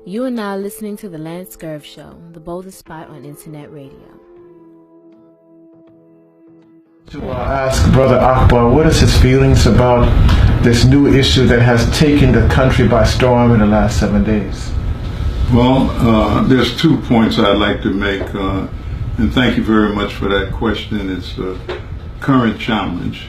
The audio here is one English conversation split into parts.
You are now listening to the Lancescurv Show, the boldest spot on internet radio. To ask Brother Akbar, what is his feelings about this new issue that has taken the country by storm in the last 7 days? Well, there's 2 points I'd like to make, and thank you very much for that question. It's a current challenge.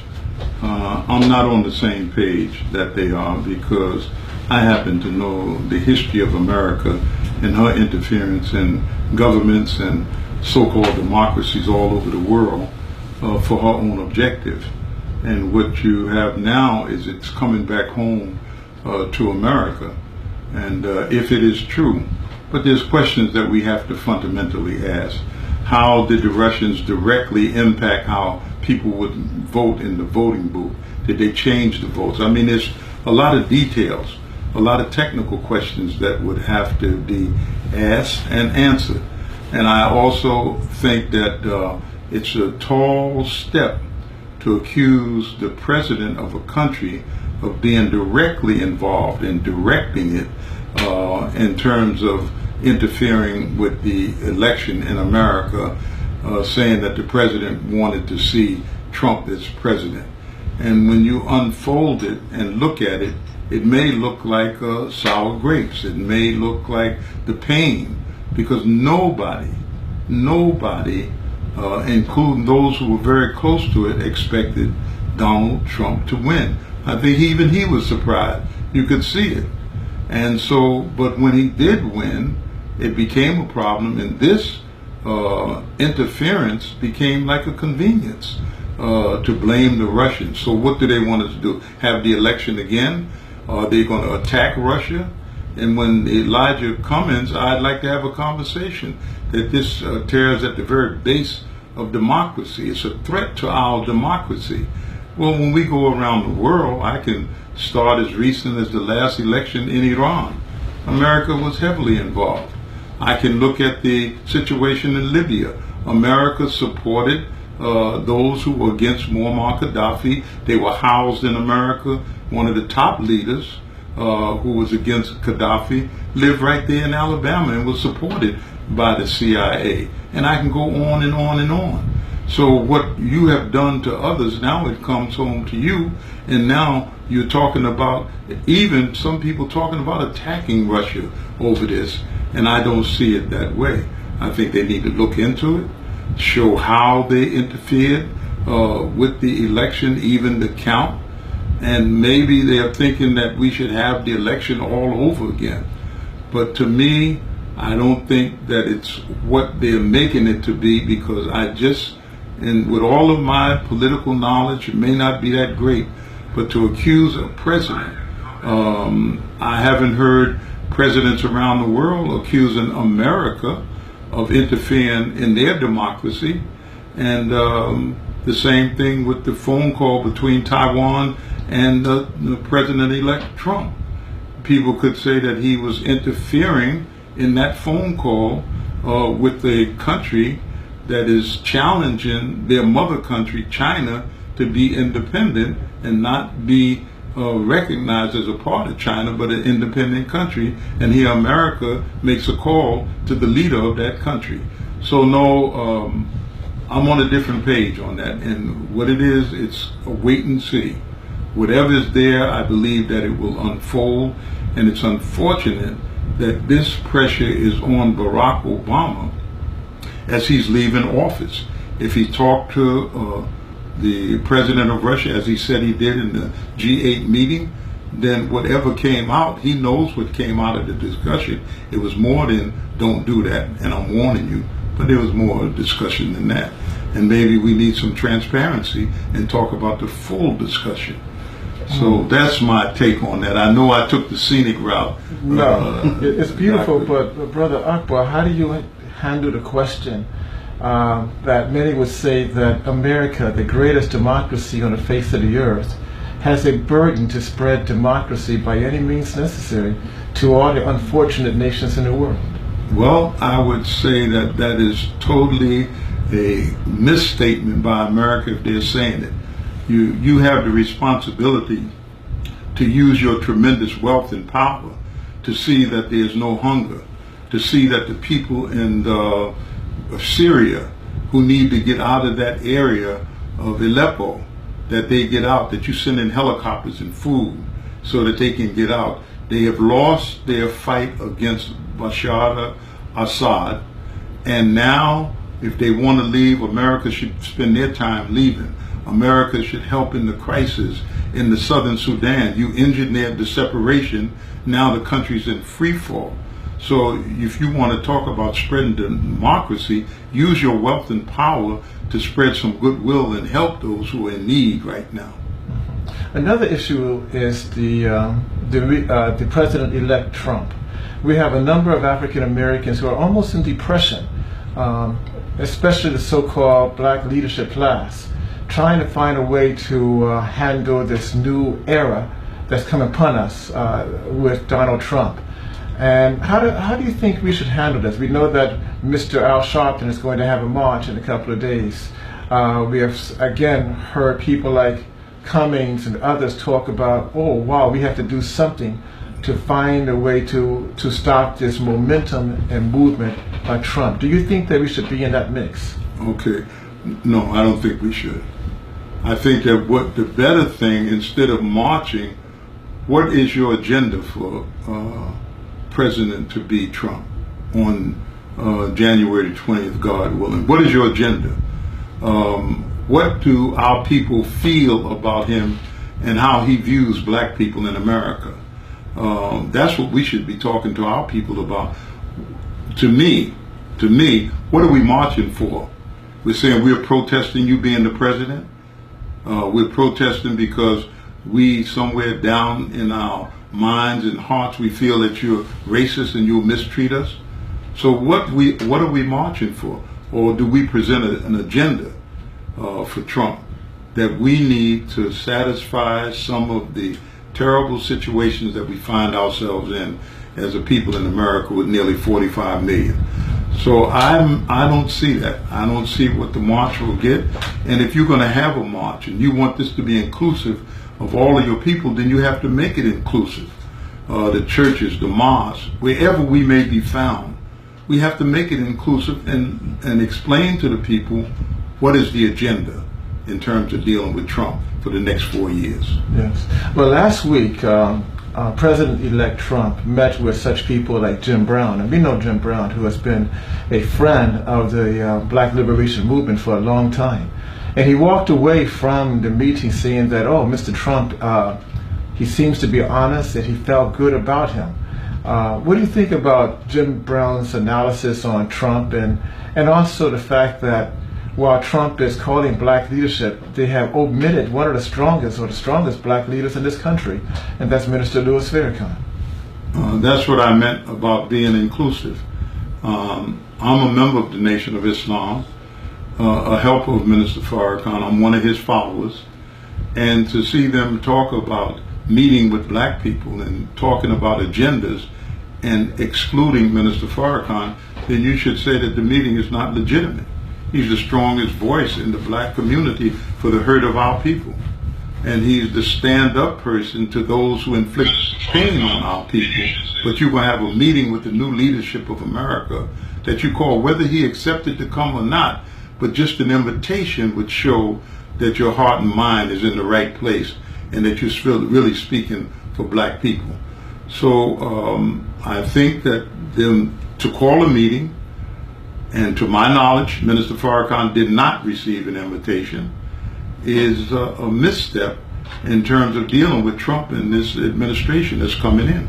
I'm not on the same page that they are because I happen to know the history of America and her interference in governments and so-called democracies all over the world for her own objective. And what you have now is it's coming back home to America. And if it is true, but there's questions that we have to fundamentally ask. How did the Russians directly impact how people would vote in the voting booth? Did they change the votes? I mean, there's a lot of details, a lot of technical questions that would have to be asked and answered. And I also think that it's a tall step to accuse the president of a country of being directly involved in directing it in terms of interfering with the election in America, saying that the president wanted to see Trump as president. And when you unfold it and look at it, it may look like sour grapes. It may look like the pain, because nobody, including those who were very close to it, expected Donald Trump to win. I think even he was surprised. You could see it. And so, but when he did win, it became a problem, and this interference became like a convenience to blame the Russians. So what do they want us to do? Have the election again? Are they going to attack Russia? And when Elijah Cummings, I'd like to have a conversation that this tears at the very base of democracy. It's a threat to our democracy. Well, when we go around the world, I can start as recent as the last election in Iran. America was heavily involved. I can look at the situation in Libya. America supported those who were against Muammar Gaddafi. They were housed in America. One of the top leaders who was against Gaddafi lived right there in Alabama and was supported by the CIA. And I can go on and on and on. So what you have done to others, now it comes home to you, and now you're talking about, even some people talking about attacking Russia over this, and I don't see it that way. I think they need to look into it, show how they interfered with the election, even the count, and maybe they're thinking that we should have the election all over again. But to me, I don't think that it's what they're making it to be, because and with all of my political knowledge, it may not be that great, but to accuse a president, I haven't heard presidents around the world accusing America of interfering in their democracy. And the same thing with the phone call between Taiwan and the President-elect Trump. People could say that he was interfering in that phone call with a country that is challenging their mother country, China, to be independent and not be recognized as a part of China, but an independent country. And here America makes a call to the leader of that country. So no, I'm on a different page on that. And what it is, it's a wait and see. Whatever is there, I believe that it will unfold. And it's unfortunate that this pressure is on Barack Obama as he's leaving office. If he talked to the president of Russia, as he said he did in the G8 meeting, then whatever came out, he knows what came out of the discussion. It was more than don't do that, and I'm warning you, but there was more discussion than that. And maybe we need some transparency and talk about the full discussion. So that's my take on that. I know I took the scenic route. No, it's beautiful, but Brother Akbar, how do you handle the question that many would say that America, the greatest democracy on the face of the earth, has a burden to spread democracy by any means necessary to all the unfortunate nations in the world? Well, I would say that that is totally a misstatement by America if they're saying it. You have the responsibility to use your tremendous wealth and power to see that there's no hunger, to see that the people in Syria who need to get out of that area of Aleppo, that they get out, that you send in helicopters and food so that they can get out. They have lost their fight against Bashar al-Assad, and now if they want to leave, America should spend their time leaving. America should help in the crisis in the southern Sudan. You engineered the separation, now the country's in free fall. So if you want to talk about spreading democracy, use your wealth and power to spread some goodwill and help those who are in need right now. Another issue is the President-elect Trump. We have a number of African Americans who are almost in depression, especially the so-called black leadership class, trying to find a way to handle this new era that's come upon us with Donald Trump. And how do you think we should handle this? We know that Mr. Al Sharpton is going to have a march in a couple of days. We have again heard people like Cummings and others talk about, oh wow, we have to do something to find a way to stop this momentum and movement by Trump. Do you think that we should be in that mix? Okay, no, I don't think we should. I think that what the better thing, instead of marching, what is your agenda for President to be Trump on January 20th, God willing? What is your agenda? What do our people feel about him and how he views black people in America? That's what we should be talking to our people about. To me, what are we marching for? We're saying we're protesting you being the president. We're protesting because we somewhere down in our minds and hearts we feel that you're racist and you'll mistreat us. So what are we marching for? Or do we present an agenda for Trump that we need to satisfy some of the terrible situations that we find ourselves in as a people in America with nearly 45 million? So I don't see that. I don't see what the march will get. And if you're going to have a march and you want this to be inclusive of all of your people, then you have to make it inclusive. The churches, the mosques, wherever we may be found, we have to make it inclusive and explain to the people what is the agenda in terms of dealing with Trump for the next 4 years. Yes. Well, last week, President-elect Trump met with such people like Jim Brown, and we know Jim Brown, who has been a friend of the Black Liberation Movement for a long time. And he walked away from the meeting saying that, oh, Mr. Trump, he seems to be honest, and he felt good about him. What do you think about Jim Brown's analysis on Trump, and also the fact that while Trump is calling black leadership, they have omitted one of the strongest black leaders in this country, and that's Minister Louis Farrakhan? That's what I meant about being inclusive. I'm a member of the Nation of Islam, a helper of Minister Farrakhan. I'm one of his followers. And to see them talk about meeting with black people and talking about agendas and excluding Minister Farrakhan, then you should say that the meeting is not legitimate. He's the strongest voice in the black community for the hurt of our people. And he's the stand-up person to those who inflict pain on our people. But you're going to have a meeting with the new leadership of America that you call, whether he accepted to come or not, but just an invitation would show that your heart and mind is in the right place and that you're really speaking for black people. So I think that them to call a meeting, and to my knowledge, Minister Farrakhan did not receive an invitation, is a misstep in terms of dealing with Trump and this administration that's coming in.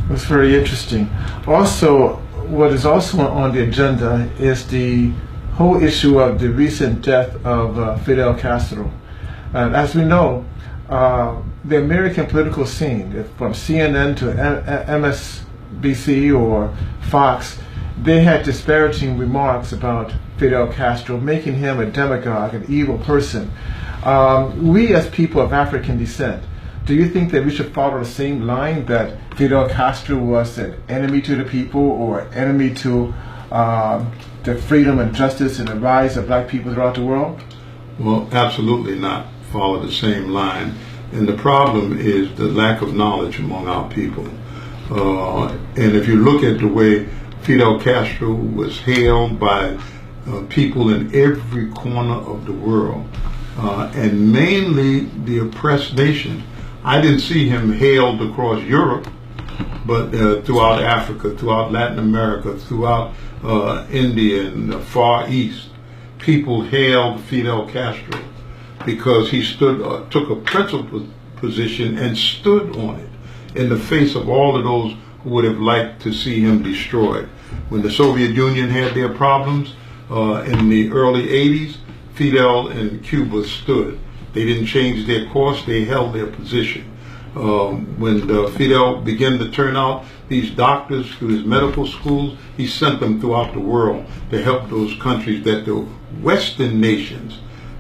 That's very interesting. Also, what is also on the agenda is the whole issue of the recent death of Fidel Castro. As we know, the American political scene, from CNN to MSNBC or Fox, they had disparaging remarks about Fidel Castro, making him a demagogue, an evil person. We as people of African descent, do you think that we should follow the same line, that Fidel Castro was an enemy to the people or enemy to the freedom and justice and the rise of black people throughout the world? Well, absolutely not follow the same line. And the problem is the lack of knowledge among our people. And if you look at the way Fidel Castro was hailed by people in every corner of the world, and mainly the oppressed nations. I didn't see him hailed across Europe, but throughout Africa, throughout Latin America, throughout India and the Far East, people hailed Fidel Castro because he took a principled position and stood on it in the face of all of those who would have liked to see him destroyed. When the Soviet Union had their problems in the early 80s, Fidel and Cuba stood. They didn't change their course, they held their position. When Fidel began to turn out these doctors through his medical schools, he sent them throughout the world to help those countries that the Western nations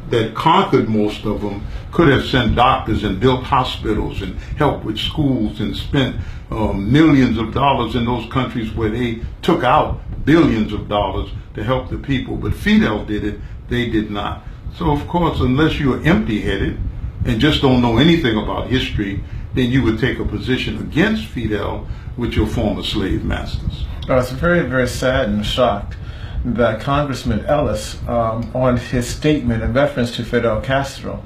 that conquered most of them could have sent doctors and built hospitals and helped with schools and spent millions of dollars in those countries where they took out billions of dollars to help the people. But Fidel did it, they did not. So of course, unless you're empty-headed and just don't know anything about history, then you would take a position against Fidel with your former slave masters. I was very, very sad and shocked that Congressman Ellis, on his statement in reference to Fidel Castro,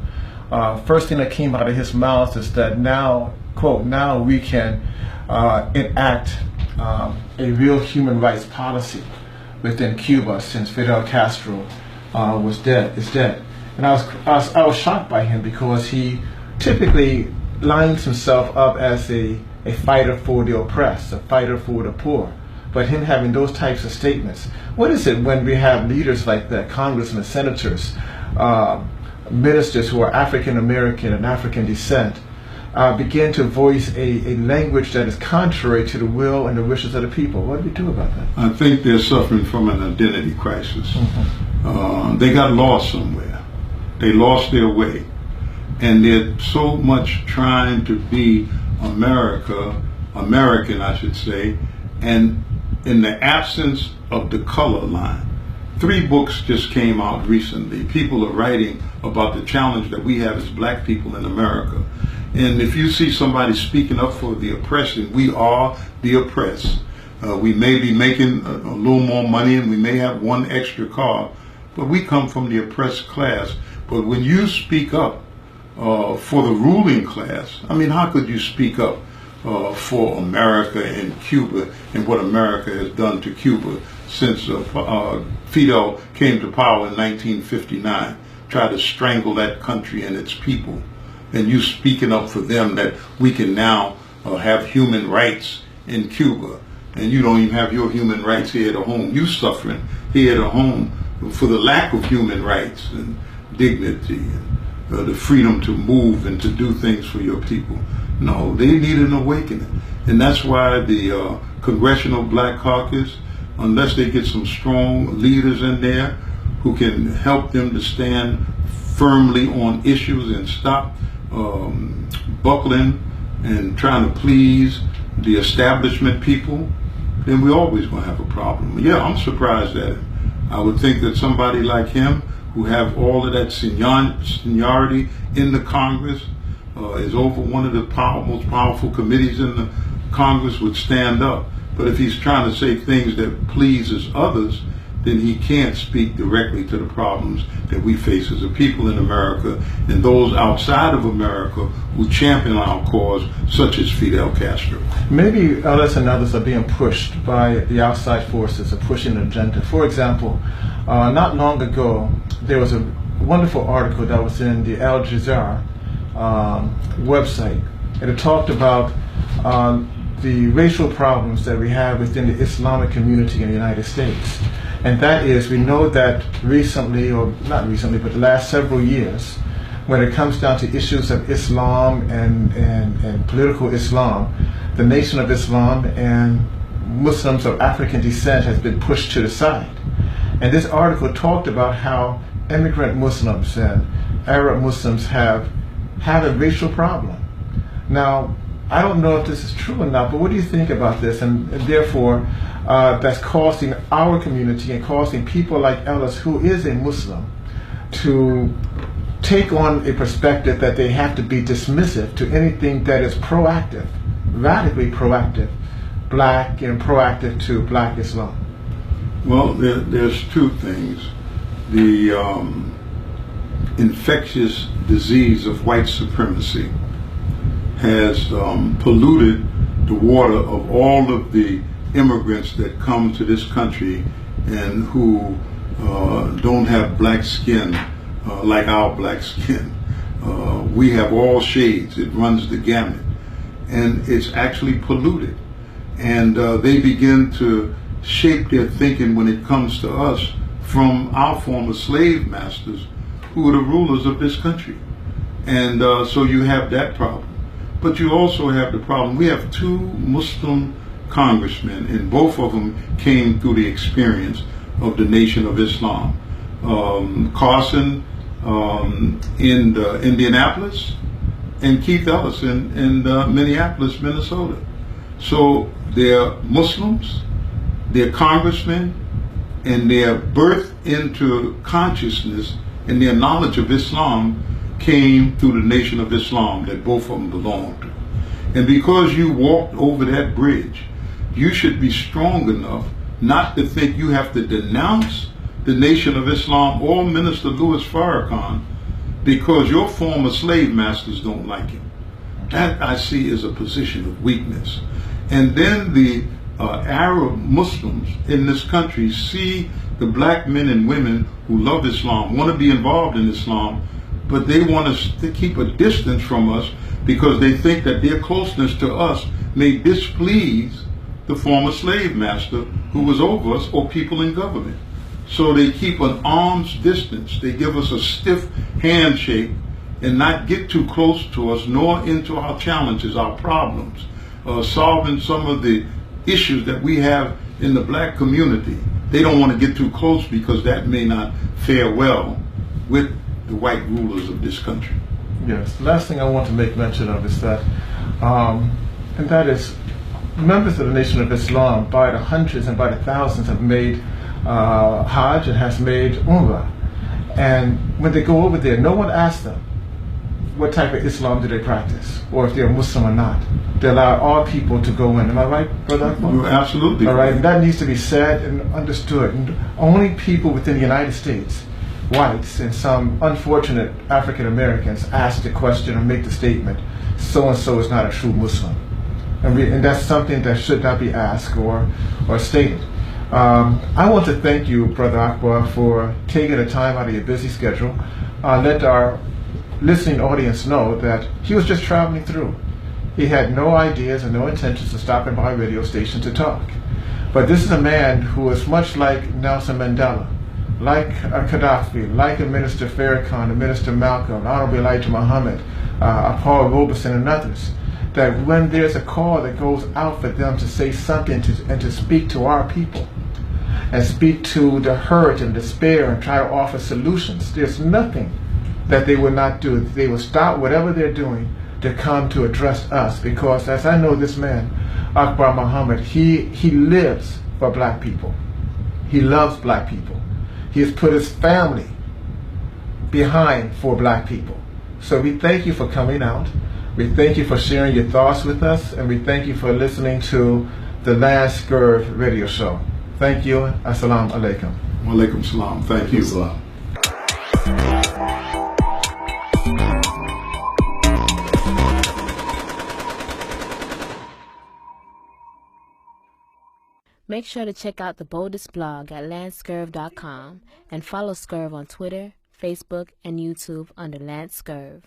first thing that came out of his mouth is that now, quote, now we can enact a real human rights policy within Cuba since Fidel Castro is dead. And I was shocked by him because he typically lines himself up as a fighter for the oppressed, a fighter for the poor. But him having those types of statements, what is it when we have leaders like that, congressmen, senators, ministers who are African American and African descent, begin to voice a language that is contrary to the will and the wishes of the people? What do we do about that? I think they're suffering from an identity crisis. Mm-hmm. They got lost somewhere. They lost their way. And they're so much trying to be American, I should say, and in the absence of the color line. 3 books just came out recently. People are writing about the challenge that we have as black people in America. And if you see somebody speaking up for the oppression, we are the oppressed. We may be making a little more money and we may have one extra car, but we come from the oppressed class. But when you speak up for the ruling class, I mean, how could you speak up for America and Cuba and what America has done to Cuba since Fidel came to power in 1959, tried to strangle that country and its people, and you speaking up for them that we can now have human rights in Cuba, and you don't even have your human rights here at home. You suffering here at home for the lack of human rights and dignity and the freedom to move and to do things for your people. No, they need an awakening. And that's why the Congressional Black Caucus, unless they get some strong leaders in there who can help them to stand firmly on issues and stop buckling and trying to please the establishment people, then we're always going to have a problem. Yeah, I'm surprised at it. I would think that somebody like him, who have all of that seniority in the Congress, is over one of the most powerful committees in the Congress, would stand up. But if he's trying to say things that pleases others, then he can't speak directly to the problems that we face as a people in America and those outside of America who champion our cause, such as Fidel Castro. Maybe us and others are being pushed by the outside forces, are pushing an agenda. For example, not long ago, there was a wonderful article that was in the Al Jazeera website, and it talked about the racial problems that we have within the Islamic community in the United States. And that is, we know that recently, or not recently, but the last several years, when it comes down to issues of Islam and political Islam, the Nation of Islam and Muslims of African descent has been pushed to the side. And this article talked about how immigrant Muslims and Arab Muslims have a racial problem. Now, I don't know if this is true or not, but what do you think about this? And therefore, that's causing our community and causing people like Ellis, who is a Muslim, to take on a perspective that they have to be dismissive to anything that is proactive, radically proactive, black and proactive to black Islam? Well, there's two things. The infectious disease of white supremacy has polluted the water of all of the immigrants that come to this country and who don't have black skin like our black skin. We have all shades. It runs the gamut. And it's actually polluted. And they begin to shape their thinking when it comes to us from our former slave masters who are the rulers of this country. And so you have that problem. But you also have the problem, we have two Muslim congressmen, and both of them came through the experience of the Nation of Islam. Carson in Indianapolis, and Keith Ellis in Minneapolis, Minnesota. So they're Muslims, they're congressmen, and their birth into consciousness and their knowledge of Islam came through the Nation of Islam that both of them belonged to. And because you walked over that bridge, you should be strong enough not to think you have to denounce the Nation of Islam or Minister Louis Farrakhan because your former slave masters don't like him. That I see as a position of weakness. And then the Arab Muslims in this country see the black men and women who love Islam, want to be involved in Islam, but they want us to keep a distance from us because they think that their closeness to us may displease the former slave master who was over us or people in government. So they keep an arm's distance. They give us a stiff handshake and not get too close to us nor into our challenges, our problems, solving some of the issues that we have in the black community. They don't want to get too close because that may not fare well with the white rulers of this country. Yes. Last thing I want to make mention of is that, and that is, members of the Nation of Islam by the hundreds and by the thousands have made Hajj and has made Umrah. And when they go over there, no one asks them what type of Islam do they practice or if they're Muslim or not. They allow all people to go in. Am I right, Brother Akbar? You're absolutely all right. And that needs to be said and understood. And only people within the United States, whites and some unfortunate African Americans, ask the question or make the statement, so-and-so is not a true Muslim. And that's something that should not be asked or stated. I want to thank you, Brother Akbar, for taking the time out of your busy schedule. Let our listening audience know that he was just traveling through. He had no ideas and no intentions of stopping by a radio station to talk. But this is a man who is much like Nelson Mandela, like Gaddafi, like a Minister Farrakhan, a Minister Malcolm, Honorable Elijah Muhammad, Paul Robeson, and others. That when there's a call that goes out for them to say something and to speak to our people and speak to the hurt and despair and try to offer solutions, there's nothing that they will not do. They will stop whatever they're doing to come to address us, because as I know this man, Akbar Muhammad, he lives for black people. He loves black people. He has put his family behind for black people. So we thank you for coming out. We thank you for sharing your thoughts with us, and we thank you for listening to the Lancescurv radio show. Thank you. Assalamu alaikum. Wa alaikum salam. Thank you. Salam. Make sure to check out the boldest blog at Lancescurv.com and follow Scurv on Twitter, Facebook, and YouTube under Lancescurv.